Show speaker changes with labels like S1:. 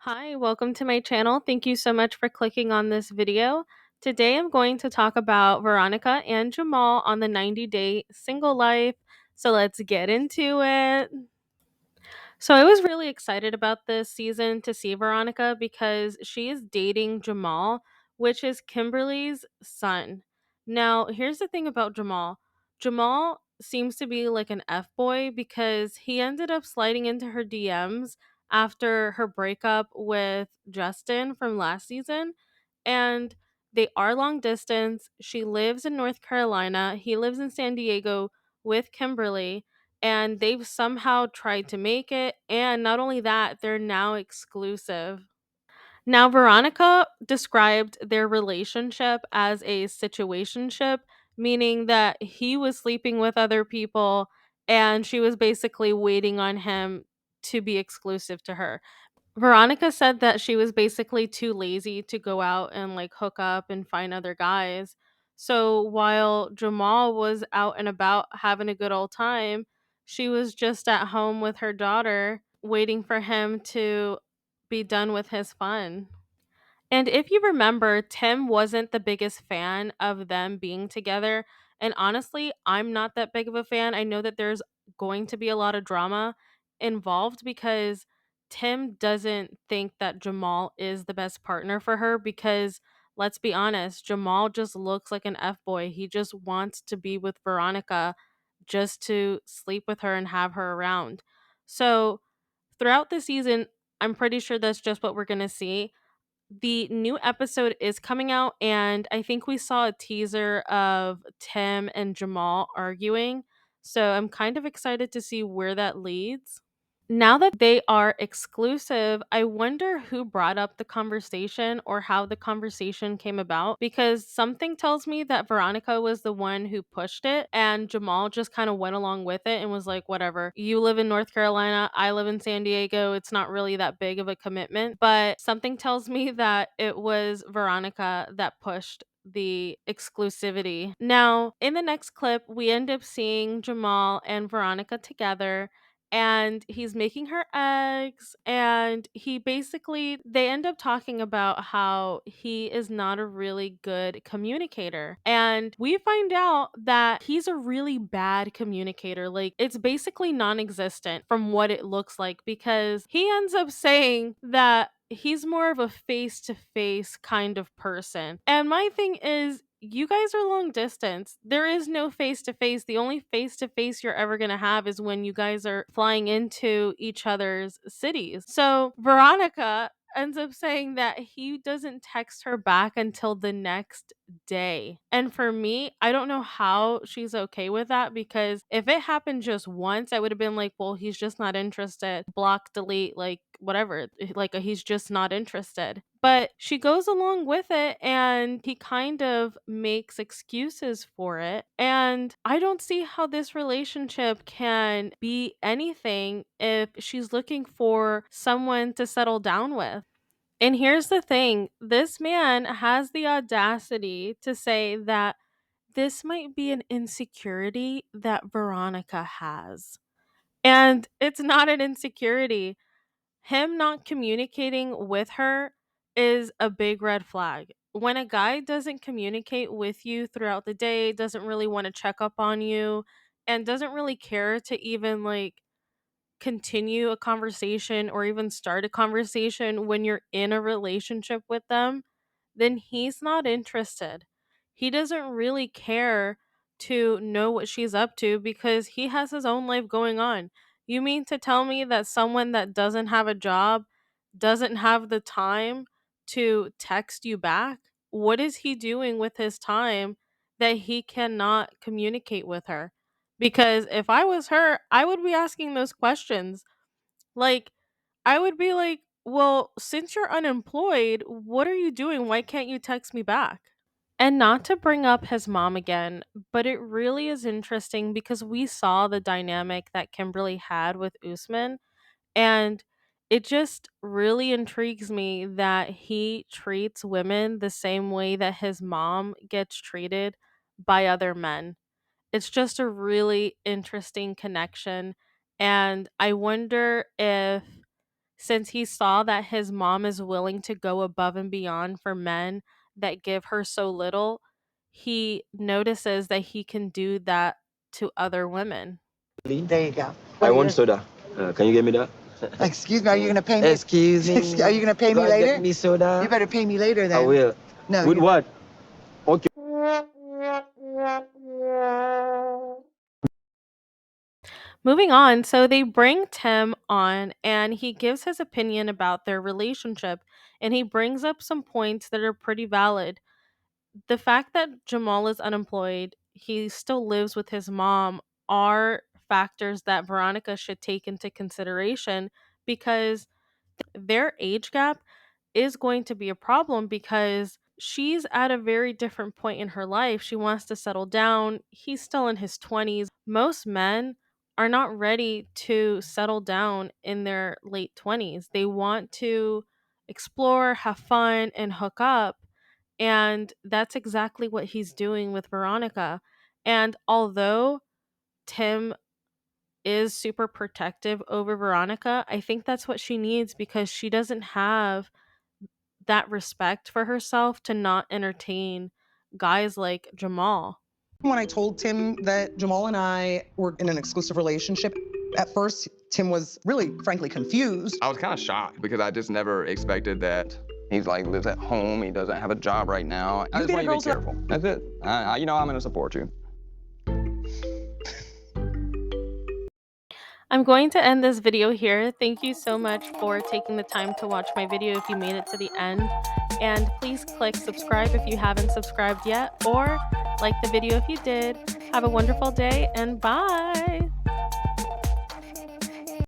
S1: Hi, welcome to my channel. Thank you so much for clicking on this video. Today I'm going to talk about Veronica and Jamal on the 90-day single life. So let's get into it. So I was really excited about this season to see Veronica because she is dating Jamal, which is Kimberly's son. Now, here's the thing about Jamal. Jamal seems to be like an F boy because he ended up sliding into her DMs after her breakup with Justin from last season. And they are long distance. She lives in North Carolina. He lives in San Diego with Kimberly, and they've somehow tried to make it. And not only that, they're now exclusive. Now, Veronica described their relationship as a situationship, meaning that he was sleeping with other people and she was basically waiting on him to be exclusive to her. Veronica said that she was basically too lazy to go out and like hook up and find other guys. So while Jamal was out and about having a good old time, she was just at home with her daughter waiting for him to be done with his fun. And if you remember, Tim wasn't the biggest fan of them being together. And honestly, I'm not that big of a fan. I know that there's going to be a lot of drama involved because Tim doesn't think that Jamal is the best partner for her because let's be honest, Jamal just looks like an F boy. He just wants to be with Veronica just to sleep with her and have her around. So, throughout the season, I'm pretty sure that's just what we're going to see. The new episode is coming out, and I think we saw a teaser of Tim and Jamal arguing. So I'm kind of excited to see where that leads. Now that they are exclusive, I wonder who brought up the conversation or how the conversation came about because something tells me that Veronica was the one who pushed it and Jamal just kind of went along with it and was like, whatever. You live in North Carolina, I live in San Diego. It's not really that big of a commitment, but something tells me that it was Veronica that pushed the exclusivity. Now, in the next clip, we end up seeing Jamal and Veronica together and he's making her eggs and they end up talking about how he is not a really good communicator and we find out that he's a really bad communicator. Like, it's basically non-existent from what it looks like because he ends up saying that he's more of a face to face kind of person. And my thing is, you guys are long distance. There is no face to face. The only face to face you're ever going to have is when you guys are flying into each other's cities. So Veronica ends up saying that he doesn't text her back until the next day. And for me, I don't know how she's okay with that because if it happened just once, I would have been like, well, he's just not interested. Block, delete, like whatever. Like he's just not interested. But she goes along with it and he kind of makes excuses for it. And I don't see how this relationship can be anything if she's looking for someone to settle down with. And here's the thing, this man has the audacity to say that this might be an insecurity that Veronica has. And it's not an insecurity. Him not communicating with her is a big red flag. When a guy doesn't communicate with you throughout the day, doesn't really want to check up on you, and doesn't really care to even like continue a conversation or even start a conversation when you're in a relationship with them, then he's not interested. He doesn't really care to know what she's up to because he has his own life going on. You mean to tell me that someone that doesn't have a job doesn't have the time to text you back? What is he doing with his time that he cannot communicate with her? Because if I was her, I would be asking those questions. Like, I would be like, well, since you're unemployed, what are you doing? Why can't you text me back? And not to bring up his mom again, but it really is interesting because we saw the dynamic that Kimberly had with Usman, and it just really intrigues me that he treats women the same way that his mom gets treated by other men. It's just a really interesting connection. And I wonder if since he saw that his mom is willing to go above and beyond for men that give her so little, he notices that he can do that to other women.
S2: There you go.
S3: I want soda. Can you get me that?
S2: Excuse me, are you gonna pay me?
S3: Excuse me.
S2: Are you gonna pay me
S3: God,
S2: later?
S3: get me soda.
S2: You better pay me later then.
S3: I will.
S2: No.
S3: With what? Okay.
S1: Moving on, so they bring Tim on and he gives his opinion about their relationship, and he brings up some points that are pretty valid. The fact that Jamal is unemployed, he still lives with his mom, are factors that Veronica should take into consideration, because their age gap is going to be a problem because she's at a very different point in her life. She wants to settle down. He's still in his 20s. Most men are not ready to settle down in their late 20s. They want to explore, have fun, and hook up. And that's exactly what he's doing with Veronica. And although Tim is super protective over Veronica, I think that's what she needs because she doesn't have that respect for herself to not entertain guys like Jamal.
S4: When I told Tim that Jamal and I were in an exclusive relationship, at first, Tim was really, frankly, confused.
S5: I was kind of shocked because I just never expected that. He's like lives at home. He doesn't have a job right now. I just want you to be careful. That's it. I'm going to support you.
S1: I'm going to end this video here. Thank you so much for taking the time to watch my video if you made it to the end. And please click subscribe if you haven't subscribed yet, or like the video if you did. Have a wonderful day and bye!